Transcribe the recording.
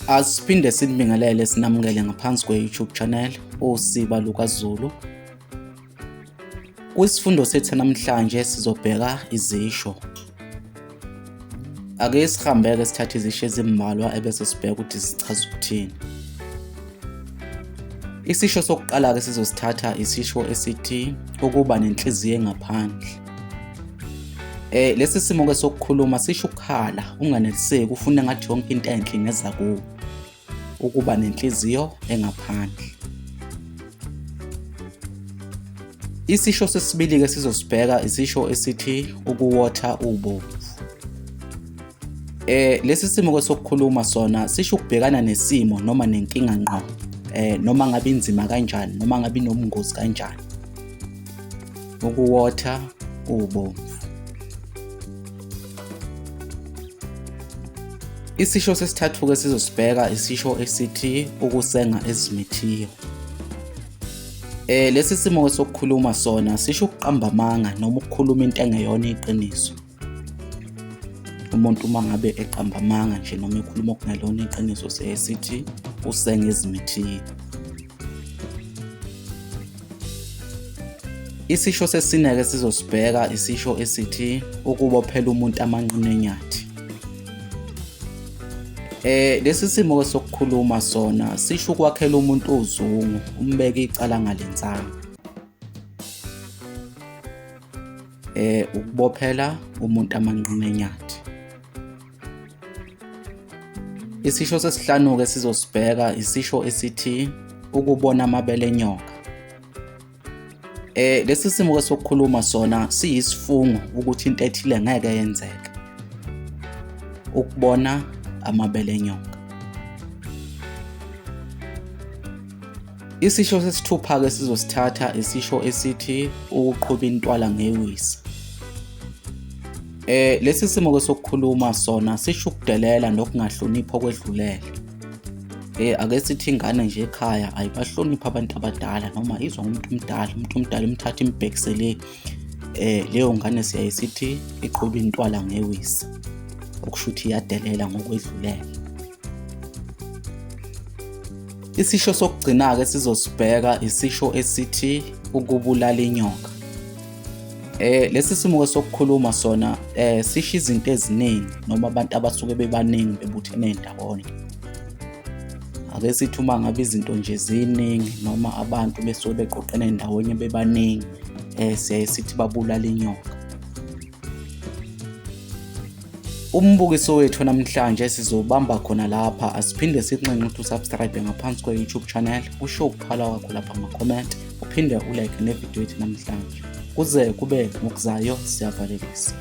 Asiphinde sinibingelele sinamukele ngaphansi kwe-YouTube channel uSiba lukaZulu. Kwisifundo sethu namhlanje sizobheka izisho. Ake sihambeke sithathe izisho ezimbalwa ebese sibheka ukuthi zichaza ukuthini. Isisho sokuqala ke sizosithatha isisho esithi ukuba nenhliziyo engaphandle. Lesi simo ke sokukhuluma sisho ukukhala, unganeliseki, ufune ngathi yonke into enhle ingeza kuwe. Ukuba nenhliziyo engaphandle. Isisho sesibili ke sizosibheka isisho esithi ukuwotha ubovu. Lesi simo ke sokukhuluma sona sisho ukubhekana nesimo noma nenkinga ngqo, noma ngabe inzima kanjani noma ngabe inobungozi kanjani. Ukuwotha ubovu. Isisho sesithathu ke sizosibheka isisho esithi ukusenga ezimithiyo. Lesi simo ke sokukhuluma sona sisho ukuqamba amanga noma ukukhuluma into engeyona iqiniso. Umuntu uma ngabe eqamba amanga nje noma ekhuluma okungelona iqiniso sithi usenga ezimithiyo. Isisho sesine ke sizosibheka isisho esithi ukubophela umuntu amanqina enyathi. Lesi simo ke sokukhuluma sona sisho ukwakhela umuntu ozungu, umbeke icala ngalenzanga. Ukubophela umuntu amanqina enyathi. Isisho sesihlanu ke sizosibheka isisho esithi ukubona amabele enyoka. Lesi simo ke sokukhuluma sona siyisifungo ukuthi into ethile ngeke yenzeke. Ukubona amabele enyoka. Isisho sesithupha ke sizosithatha isisho esithi ukuqhuba intwala ngewisa. Lesi simo ke sokukhuluma sona sisho ukudelela nokungahloniphi okwedlulele. Ake sithi ingane nje ekhaya ayibahloniphi abantu abadala noma izwa umuntu omdala imthatha imbhekisele leyo ngane siyaye sithi iqhuba intwala ngewisa. Okusho ukuthi iyadelela ngokwedlulele. Isisho sokugcina ke sizosibheka isisho esithi ukubulala inyoka. Lesi simo ke sokukhuluma sona sisho izinto eziningi noma abantu abasuke bebaningi bebuthene ndawonye. Ake sithi uma ngabe izinto nje ziningi noma abantu besuke beqoqene ndawonye bebaningi, siyaye sithi babulala inyoka. Umbukiso wethu namhlanje sizobamba khona lapha. Asiphinde sikunxenxe ukuthi usubscribe ngaphansi kwe-YouTube channel, usho ukuphala kwakho lapha ama-comment, uphinde ulike nevideo yethu namhlanje. Kuze kube ngokuzayo, siyavalekisa.